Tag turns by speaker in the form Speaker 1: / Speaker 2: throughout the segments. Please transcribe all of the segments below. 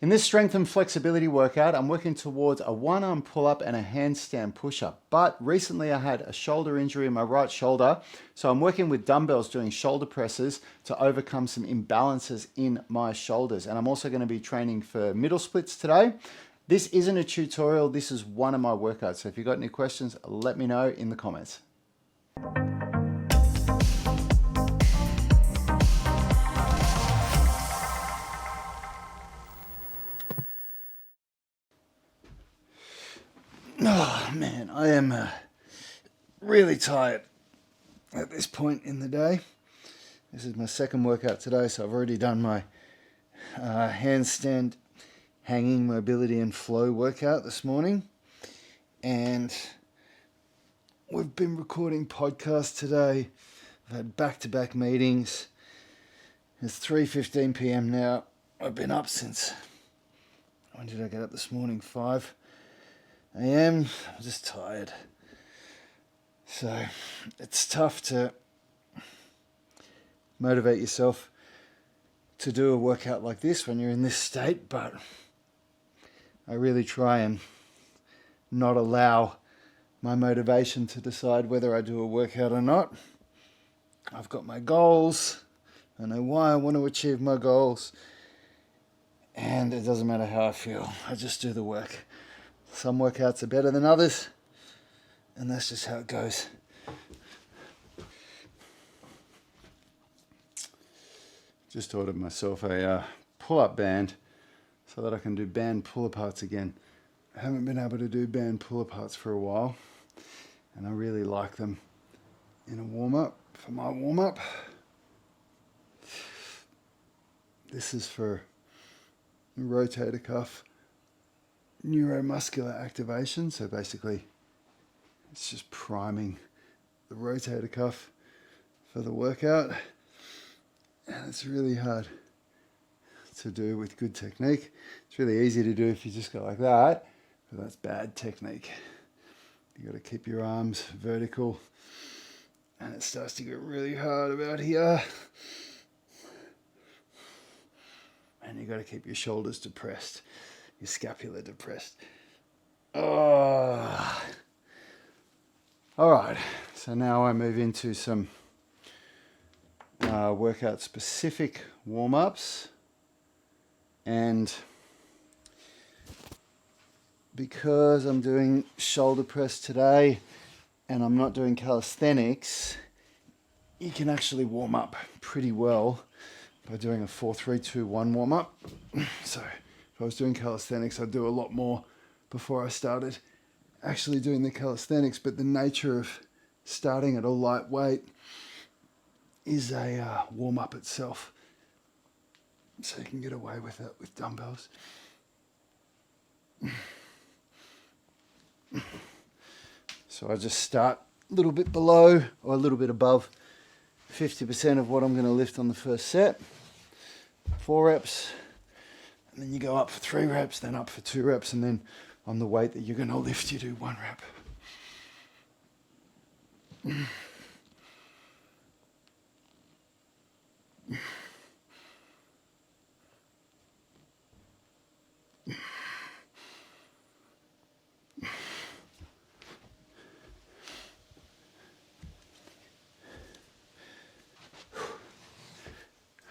Speaker 1: In this strength and flexibility workout, I'm working towards a one-arm pull-up and a handstand push-up. But recently I had a shoulder injury in my right shoulder, so I'm working with dumbbells doing shoulder presses to overcome some imbalances in my shoulders. And I'm also going to be training for middle splits today. This isn't a tutorial, this is one of my workouts. So if you've got any questions, let me know in the comments. Oh man, I am really tired at this point in the day. This is my second workout today, so I've already done my handstand hanging mobility and flow workout this morning. And we've been recording podcasts today. I've had back-to-back meetings. It's 3:15 p.m. now. I've been up since, when did I get up this morning? 5 a.m. I'm just tired. So it's tough to motivate yourself to do a workout like this when you're in this state, but I really try and not allow my motivation to decide whether I do a workout or not. I've got my goals. I know why I want to achieve my goals. And it doesn't matter how I feel. I just do the work. Some workouts are better than others, and that's just how it goes. Just ordered myself a pull-up band so that I can do band pull-aparts again. I haven't been able to do band pull-aparts for a while, and I really like them in a warm-up, for my warm-up. This is for rotator cuff neuromuscular activation. So basically it's just priming the rotator cuff for the workout, and it's really hard to do with good technique. It's really easy to do if you just go like that, but that's bad technique. You got to keep your arms vertical, and it starts to get really hard about here, and you got to keep your shoulders depressed, your scapula depressed. Oh. All right, so now I move into some workout specific warm-ups, and because I'm doing shoulder press today and I'm not doing calisthenics, you can actually warm up pretty well by doing a 4-3-2-1 warm-up. So if I was doing calisthenics, I'd do a lot more before I started actually doing the calisthenics, but the nature of starting at a light weight is a warm-up itself. So you can get away with it with dumbbells. So I just start a little bit below or a little bit above 50% of what I'm going to lift on the first set. 4 reps. And then you go up for 3 reps, then up for 2 reps, and then on the weight that you're going to lift, you do 1 rep.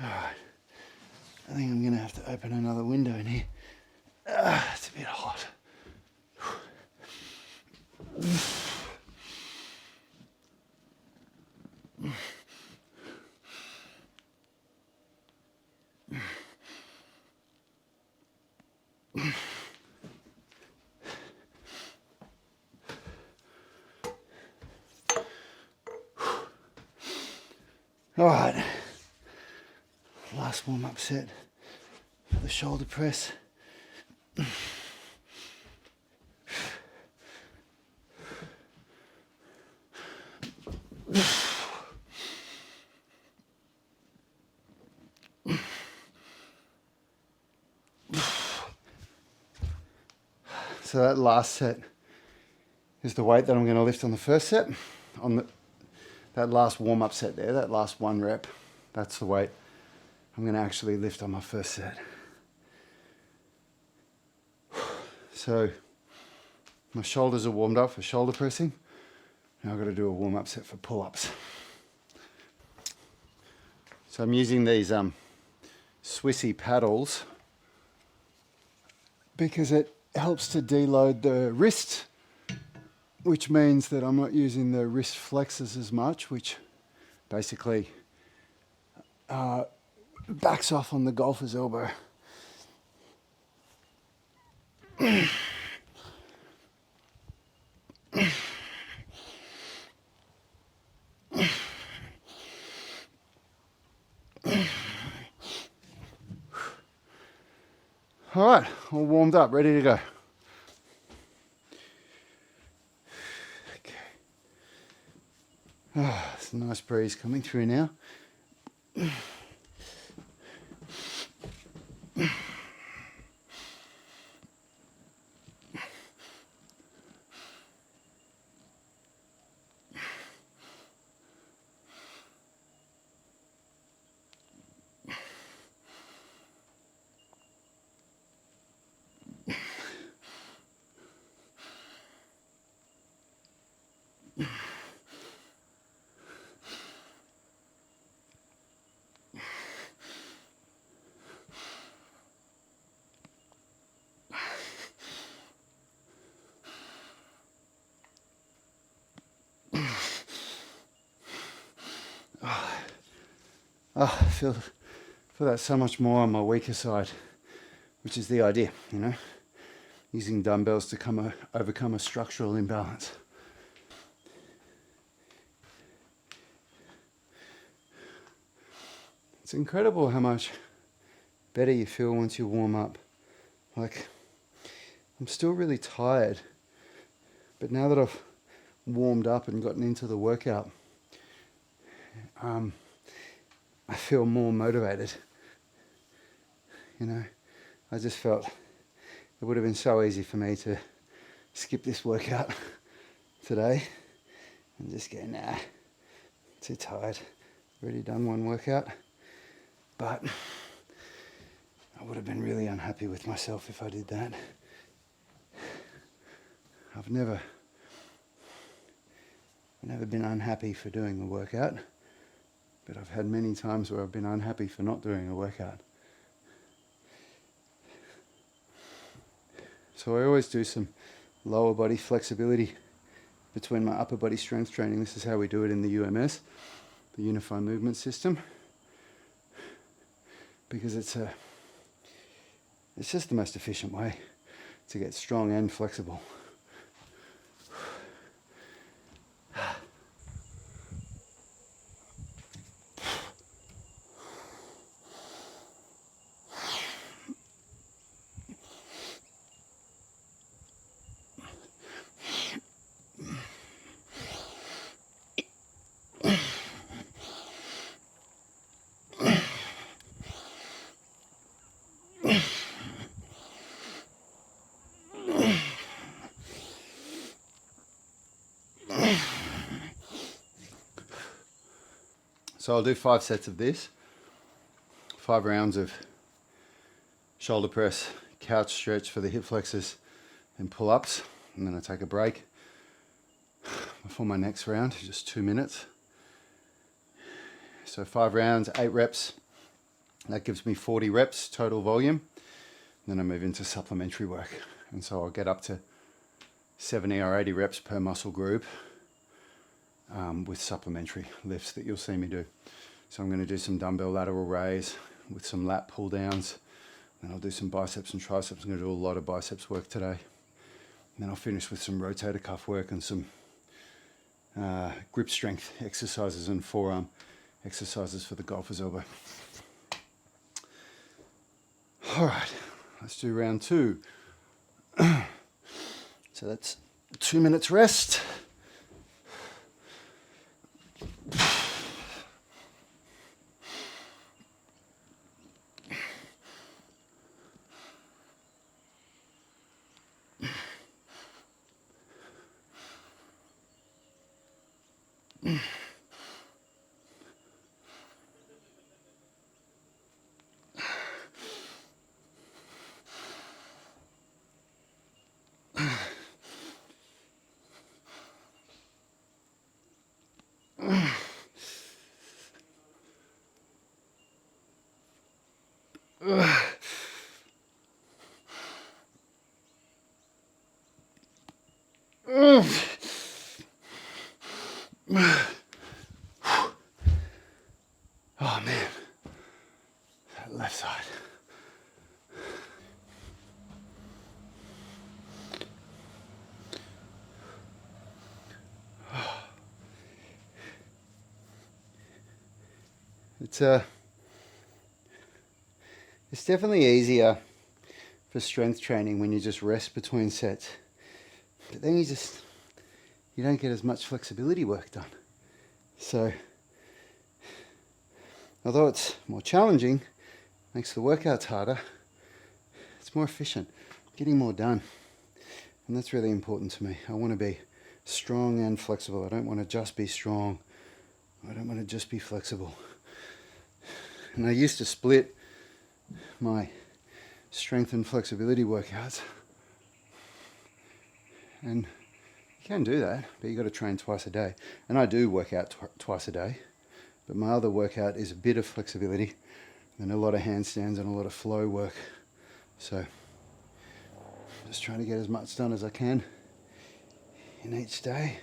Speaker 1: All right. I think I'm going to have to open another window in here. It's a bit hot. All right, last warm-up set for the shoulder press. So that last set is the weight that I'm going to lift on the first set. That last warm-up set there, that last 1 rep, that's the weight I'm going to actually lift on my first set. So my shoulders are warmed up for shoulder pressing. Now I've got to do a warm-up set for pull-ups. So I'm using these Swissy paddles because it helps to deload the wrist, which means that I'm not using the wrist flexors as much, which basically backs off on the golfer's elbow. All right, all warmed up, ready to go. Okay. Oh, it's a nice breeze coming through now. Oh, I feel that so much more on my weaker side, which is the idea, you know, using dumbbells to overcome a structural imbalance. It's incredible how much better you feel once you warm up. Like, I'm still really tired, but now that I've warmed up and gotten into the workout, I feel more motivated. You know, I just felt it would have been so easy for me to skip this workout today and just go, nah, too tired. Already done one workout. But I would have been really unhappy with myself if I did that. I've never been unhappy for doing the workout, but I've had many times where I've been unhappy for not doing a workout. So I always do some lower body flexibility between my upper body strength training. This is how we do it in the UMS, the Unified Movement System, because it's just the most efficient way to get strong and flexible. So I'll do 5 sets of this, 5 rounds of shoulder press, couch stretch for the hip flexors and pull-ups, and then I take a break before my next round, just 2 minutes. So 5 rounds, 8 reps, that gives me 40 reps total volume. Then I move into supplementary work, and so I'll get up to 70 or 80 reps per muscle group with supplementary lifts that you'll see me do. So I'm going to do some dumbbell lateral raise with some lat pull downs. Then I'll do some biceps and triceps. I'm going to do a lot of biceps work today. And then I'll finish with some rotator cuff work and some grip strength exercises and forearm exercises for the golfer's elbow. All right, let's do round 2. So that's 2 minutes rest. Oh man, that left side. It's definitely easier for strength training when you just rest between sets, but then you don't get as much flexibility work done. So although it's more challenging, makes the workouts harder, it's more efficient, getting more done. And that's really important to me. I want to be strong and flexible. I don't want to just be strong. I don't want to just be flexible. And I used to split my strength and flexibility workouts. And you can do that, but you got to train twice a day. And I do work out twice a day. But my other workout is a bit of flexibility and a lot of handstands and a lot of flow work. So just trying to get as much done as I can in each day.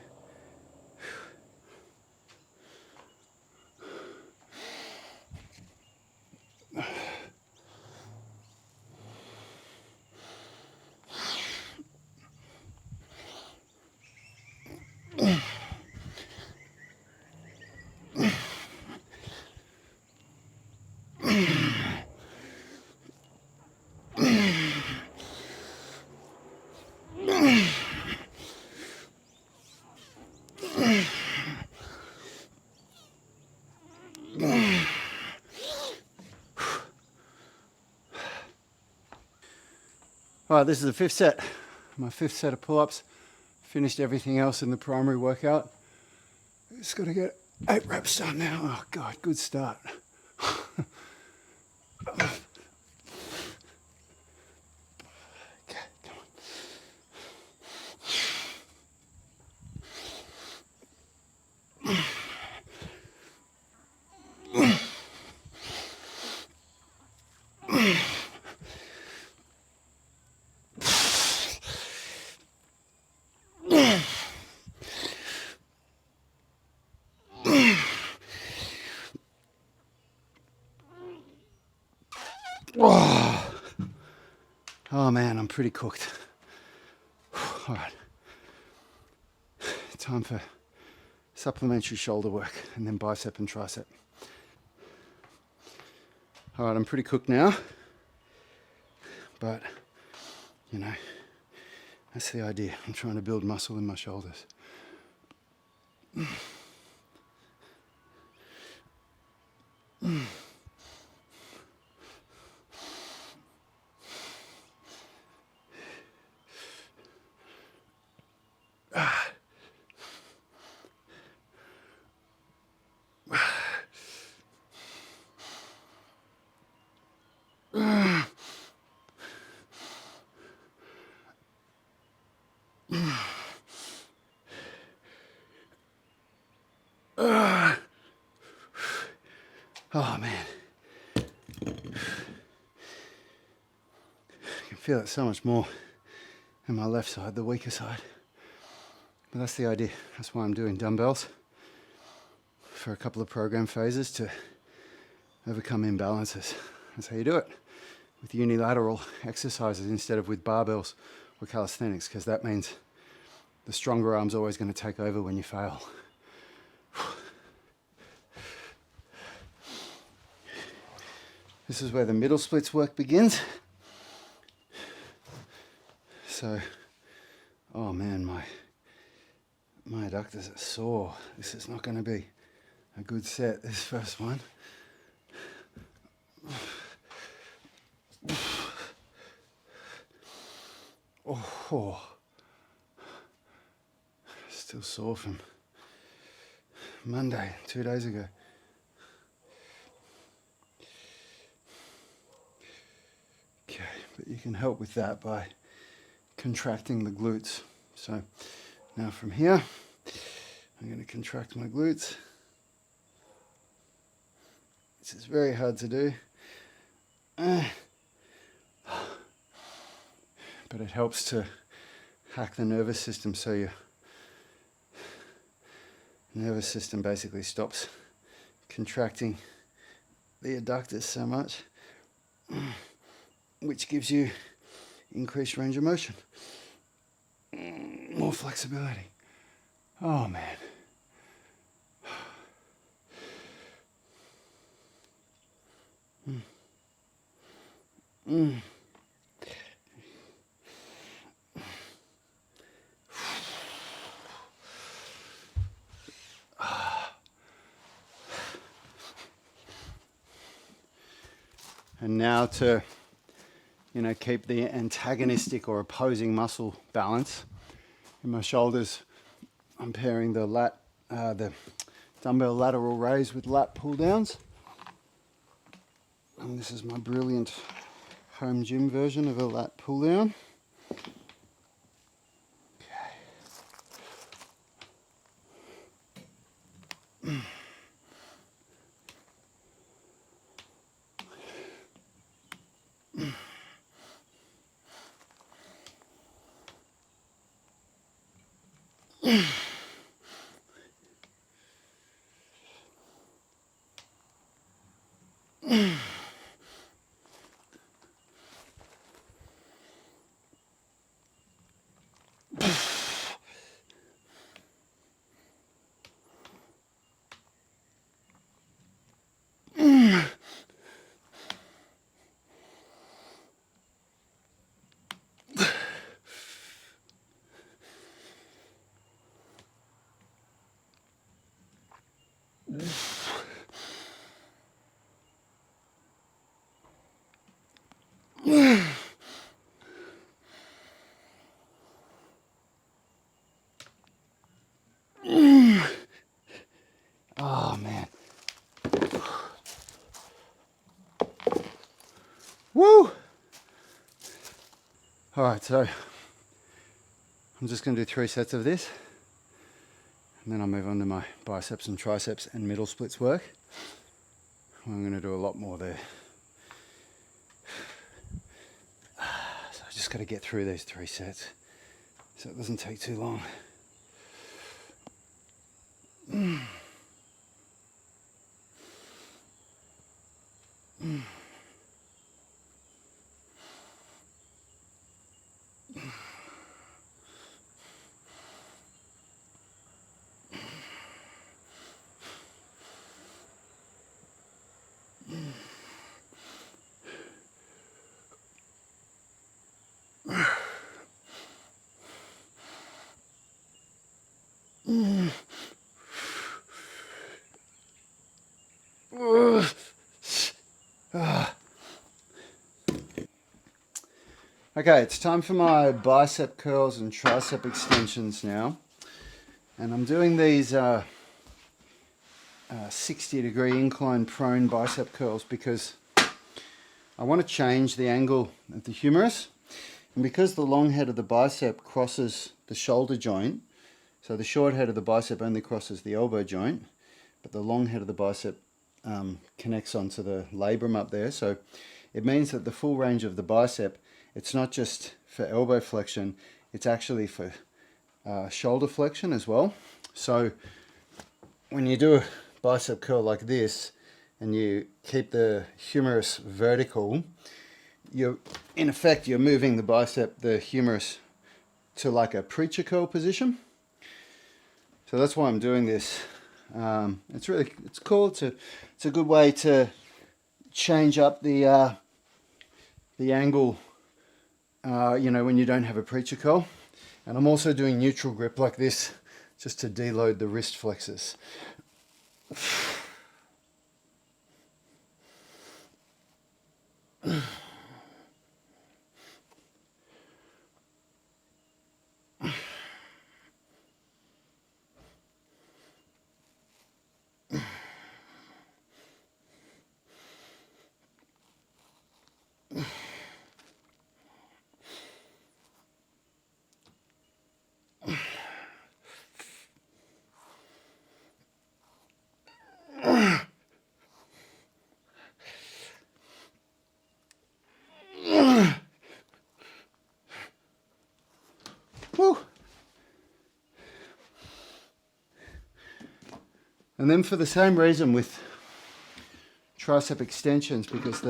Speaker 1: All right, this is the fifth set. My fifth set of pull-ups. Finished everything else in the primary workout. Just got to get 8 reps done now. Oh God, good start. Okay, come on. Oh man, I'm pretty cooked. All right, time for supplementary shoulder work and then bicep and tricep. All right, I'm pretty cooked now, but you know, that's the idea. I'm trying to build muscle in my shoulders. Oh man, I can feel it so much more in my left side, the weaker side. But that's the idea. That's why I'm doing dumbbells for a couple of program phases to overcome imbalances. That's how you do it, with unilateral exercises instead of with barbells or calisthenics, because that means the stronger arm's always going to take over when you fail. This is where the middle splits work begins. So, oh man, my adductors are sore. This is not going to be a good set, this first one. Oh, still sore from Monday, 2 days ago. Okay, but you can help with that by contracting the glutes. So now from here, I'm going to contract my glutes. This is very hard to do. But it helps to hack the nervous system, so your nervous system basically stops contracting the adductors so much, which gives you increased range of motion, more flexibility. Oh man. And now to, keep the antagonistic or opposing muscle balance in my shoulders, I'm pairing the dumbbell lateral raise with lat pull downs. And this is my brilliant home gym version of a lat pull down. Oh man. Woo! Alright, so I'm just going to do 3 sets of this, and then I'll move on to my biceps and triceps and middle splits work. I'm going to do a lot more there. So I just got to get through these 3 sets so it doesn't take too long. Okay, it's time for my bicep curls and tricep extensions now. And I'm doing these 60-degree incline prone bicep curls because I want to change the angle of the humerus. And because the long head of the bicep crosses the shoulder joint, so the short head of the bicep only crosses the elbow joint, but the long head of the bicep connects onto the labrum up there. So it means that the full range of the bicep, it's not just for elbow flexion, it's actually for shoulder flexion as well. So when you do a bicep curl like this and you keep the humerus vertical, in effect you're moving the humerus to like a preacher curl position. So that's why I'm doing this. It's cool. It's a good way to change up the angle, when you don't have a preacher curl. And I'm also doing neutral grip like this just to deload the wrist flexors. And then for the same reason with tricep extensions, because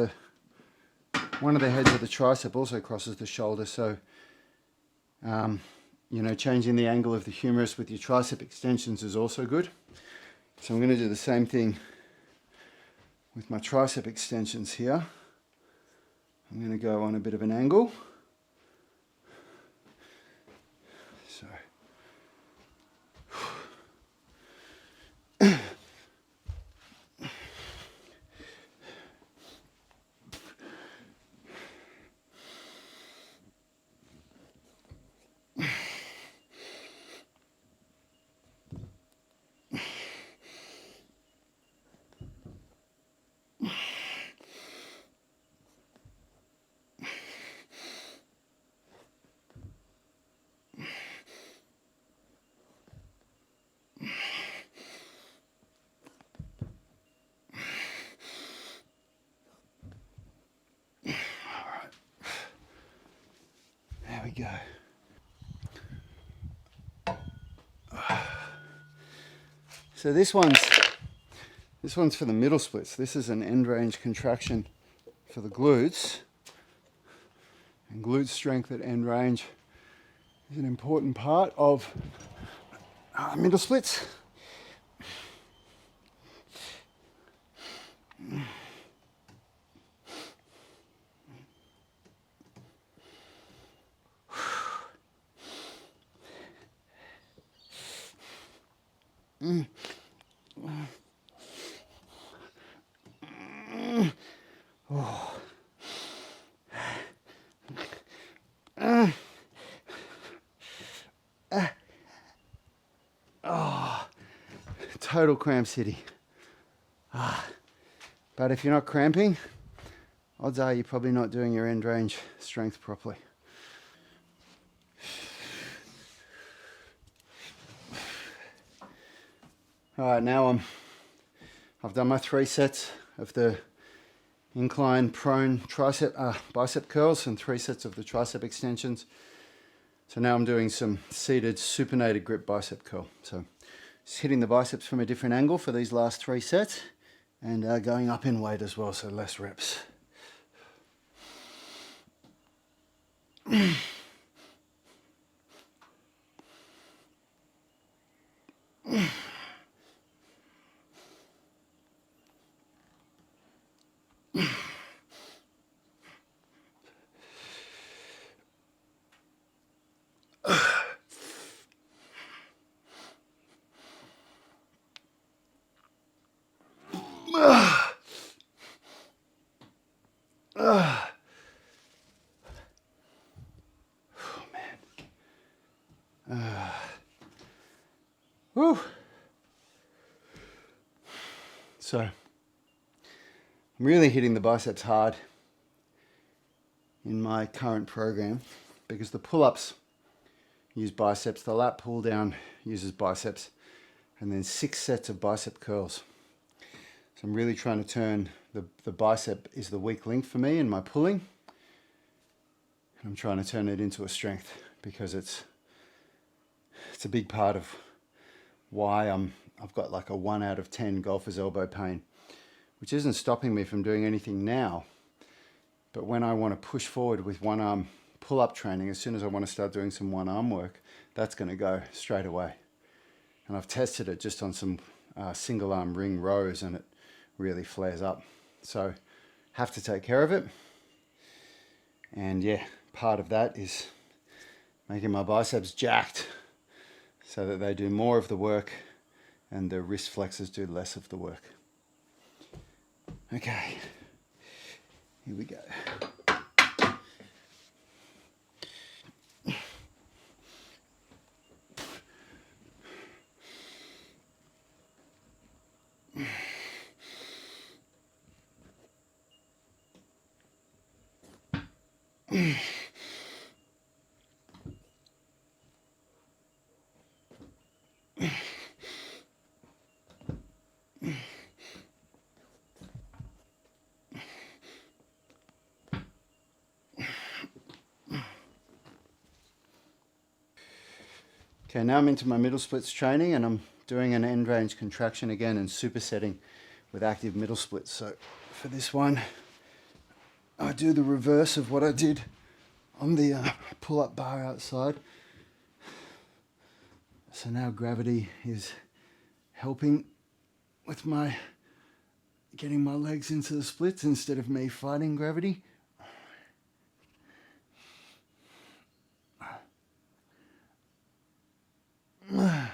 Speaker 1: one of the heads of the tricep also crosses the shoulder, so you know, changing the angle of the humerus with your tricep extensions is also good. So I'm going to do the same thing with my tricep extensions here. I'm going to go on a bit of an angle. So there we go. So this one's for the middle splits. This is an end range contraction for the glutes. And glute strength at end range is an important part of middle splits. Total cramp city. But if you're not cramping, odds are you're probably not doing your end range strength properly. All right, now I've done my 3 sets of the incline prone bicep curls and 3 sets of the tricep extensions. So now I'm doing some seated supinated grip bicep curl. So just hitting the biceps from a different angle for these last 3 sets and going up in weight as well, so less reps. Whew. So I'm really hitting the biceps hard in my current program because the pull-ups use biceps, the lat pull down uses biceps, and then 6 sets of bicep curls. So I'm really trying to turn the bicep is the weak link for me in my pulling. I'm trying to turn it into a strength because it's a big part of why I've got like a 1 out of 10 golfer's elbow pain, which isn't stopping me from doing anything now. But when I want to push forward with one arm pull-up training, as soon as I want to start doing some one arm work, that's going to go straight away. And I've tested it just on some single arm ring rows and it really flares up. So have to take care of it. And yeah, part of that is making my biceps jacked so that they do more of the work and the wrist flexors do less of the work. Okay, here we go. Okay, now I'm into my middle splits training and I'm doing an end range contraction again and supersetting with active middle splits. So for this one, I do the reverse of what I did on the pull-up bar outside. So now gravity is helping with my getting my legs into the splits instead of me fighting gravity. And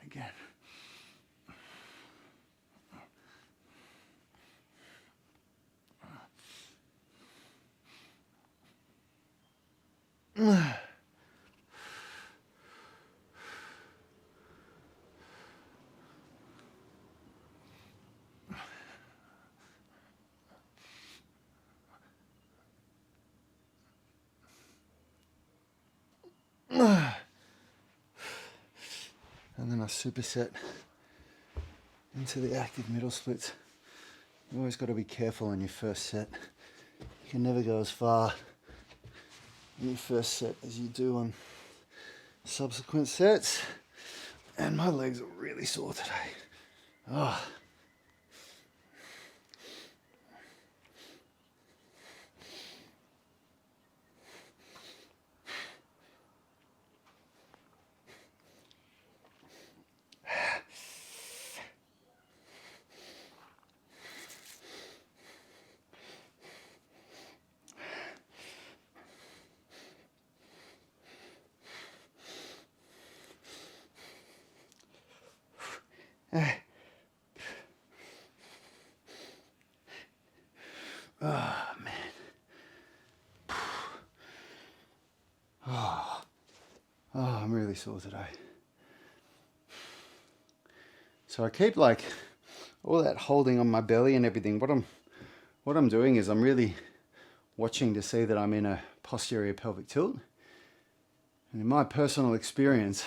Speaker 1: again. And then I superset into the active middle splits. You always got to be careful on your first set. You can never go as far in your first set as you do on subsequent sets. And my legs are really sore today. Oh. Oh, man. Oh, I'm really sore today. So I keep like all that holding on my belly and everything. What I'm doing is I'm really watching to see that I'm in a posterior pelvic tilt. And in my personal experience,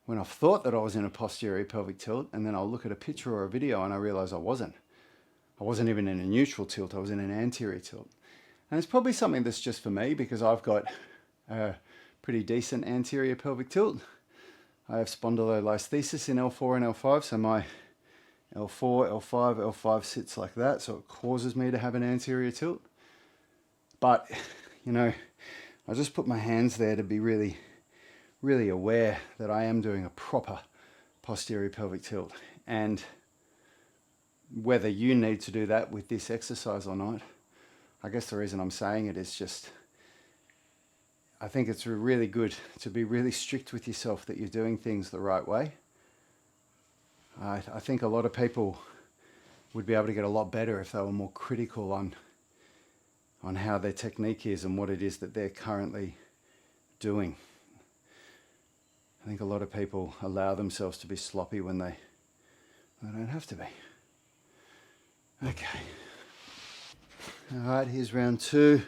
Speaker 1: when I've thought that I was in a posterior pelvic tilt, and then I'll look at a picture or a video and I realize I wasn't. I wasn't even in a neutral tilt, I was in an anterior tilt. And it's probably something that's just for me because I've got a pretty decent anterior pelvic tilt. I have spondylolisthesis in L4 and L5, so my L4, L5, L5 sits like that, so it causes me to have an anterior tilt. But, you know, I just put my hands there to be really, really aware that I am doing a proper posterior pelvic tilt. And whether you need to do that with this exercise or not, I guess the reason I'm saying it is just, I think it's really good to be really strict with yourself that you're doing things the right way. I think a lot of people would be able to get a lot better if they were more critical on how their technique is and what it is that they're currently doing. I think a lot of people allow themselves to be sloppy when they don't have to be. Okay. All right, here's round 2.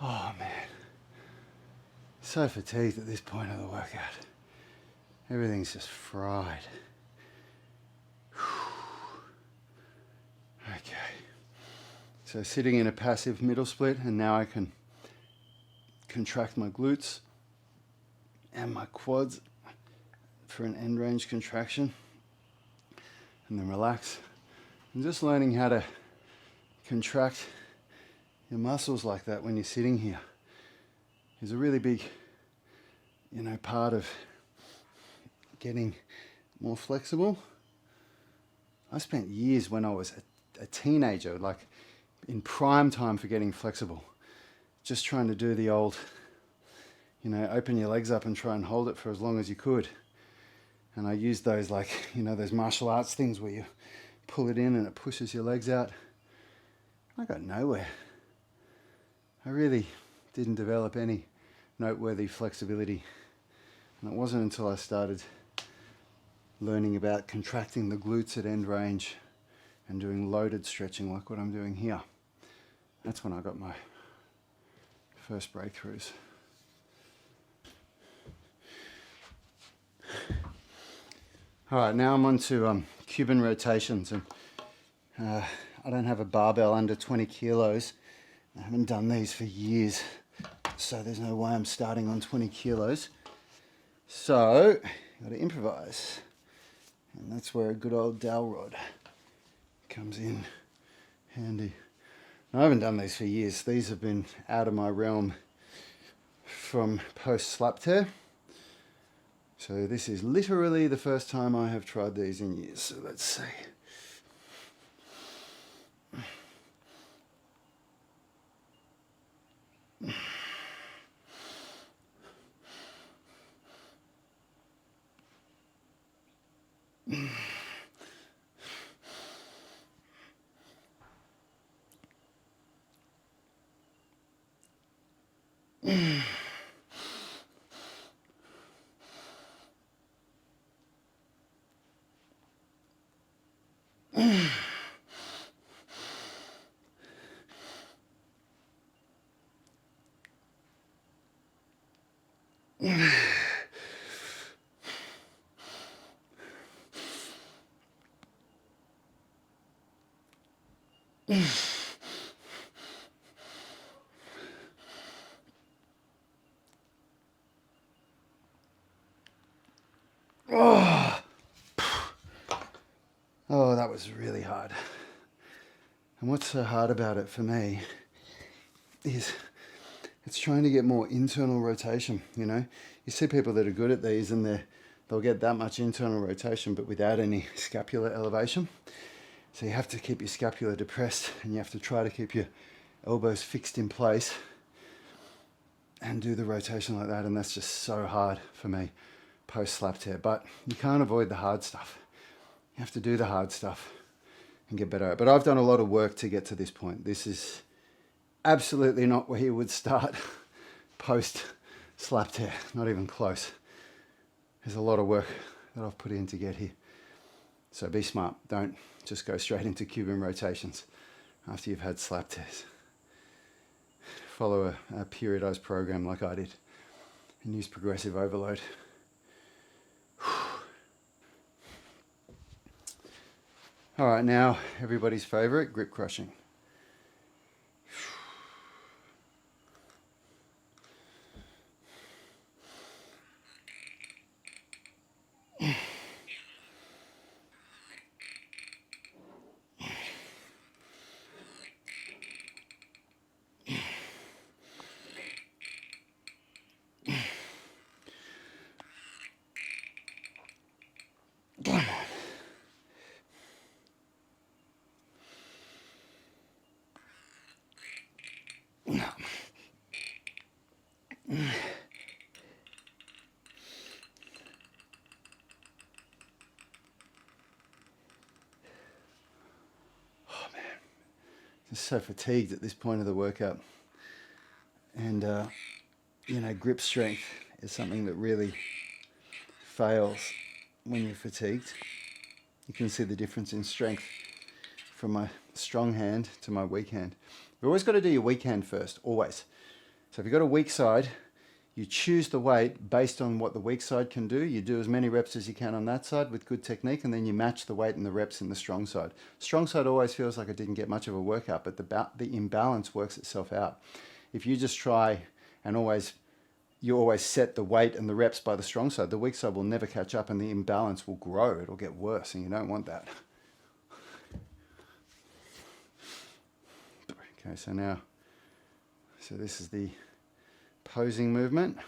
Speaker 1: Oh man, so fatigued at this point of the workout. Everything's just fried. Okay, so sitting in a passive middle split, and now I can contract my glutes and my quads for an end range contraction, and then relax. I'm just learning how to contract your muscles like that when you're sitting here is a really big, part of getting more flexible. I spent years when I was a teenager, like in prime time for getting flexible, just trying to do the old, you know, open your legs up and try and hold it for as long as you could. And I used those, like, you know, those martial arts things where you pull it in and it pushes your legs out. I got nowhere. I really didn't develop any noteworthy flexibility. And it wasn't until I started learning about contracting the glutes at end range and doing loaded stretching like what I'm doing here. That's when I got my first breakthroughs. All right, now I'm on to Cuban rotations, and I don't have a barbell under 20 kilos. I haven't done these for years, so there's no way I'm starting on 20 kilos. So, got to improvise, and that's where a good old dowel rod comes in handy. Now, I haven't done these for years. These have been out of my realm from post slap tear. So this is literally the first time I have tried these in years. So let's see. Oh, that was really hard. And what's so hard about it for me is it's trying to get more internal rotation, you know. You see people that are good at these and they'll get that much internal rotation but without any scapular elevation. So you have to keep your scapula depressed and you have to try to keep your elbows fixed in place and do the rotation like that, and that's just so hard for me post slap tear. But you can't avoid the hard stuff. You have to do the hard stuff and get better at it. But I've done a lot of work to get to this point. This is absolutely not where you would start post slap tear, not even close. There's a lot of work that I've put in to get here. So be smart. Don't just go straight into Cuban rotations after you've had slap tears. Follow a periodized program like I did and use progressive overload. All right, now everybody's favorite, grip crushing. Come on. No. Oh man, just so fatigued at this point of the workout. And you know, grip strength is something that really fails when you're fatigued. You can see the difference in strength from my strong hand to my weak hand. You've always got to do your weak hand first, always. So if you've got a weak side, you choose the weight based on what the weak side can do. You do as many reps as you can on that side with good technique, and then you match the weight and the reps in the strong side. Strong side always feels like it didn't get much of a workout, but the imbalance works itself out. If you just try and you always set the weight and the reps by the strong side, the weak side will never catch up and the imbalance will grow. It'll get worse, and you don't want that. Okay, so this is the posing movement.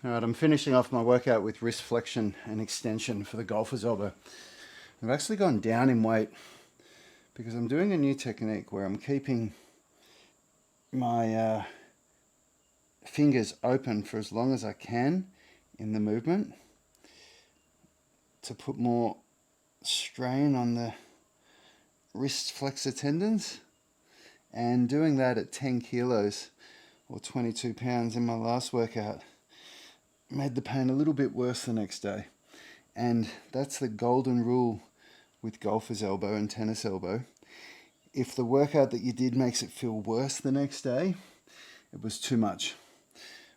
Speaker 1: Alright, I'm finishing off my workout with wrist flexion and extension for the golfer's elbow. I've actually gone down in weight because I'm doing a new technique where I'm keeping my fingers open for as long as I can in the movement to put more strain on the wrist flexor tendons, and doing that at 10 kilos or 22 pounds in my last workout made the pain a little bit worse the next day. And that's the golden rule with golfer's elbow and tennis elbow. If the workout that you did makes it feel worse the next day, it was too much.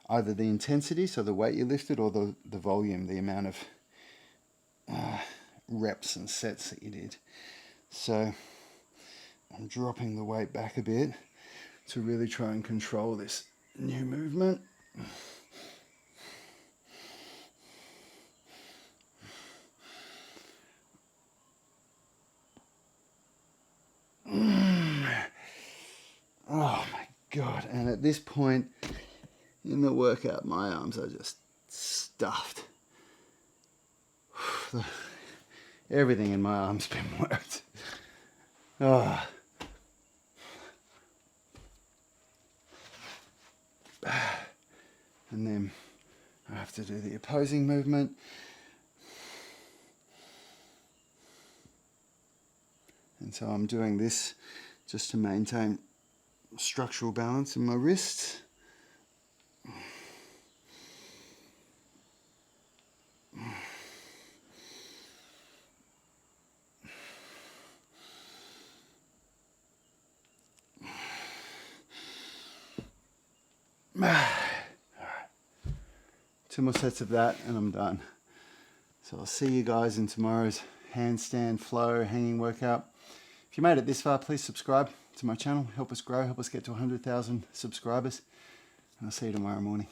Speaker 1: Either the intensity, so the weight you lifted, or the volume, the amount of reps and sets that you did. So I'm dropping the weight back a bit to really try and control this new movement. Oh my God. And at this point in the workout, my arms are just stuffed. Everything in my arm's been worked. Oh. And then I have to do the opposing movement. And so I'm doing this just to maintain structural balance in my wrists. Alright. 2 more sets of that and I'm done. So I'll see you guys in tomorrow's handstand flow hanging workout. If you made it this far, please subscribe to my channel. Help us grow, help us get to 100,000 subscribers. And I'll see you tomorrow morning.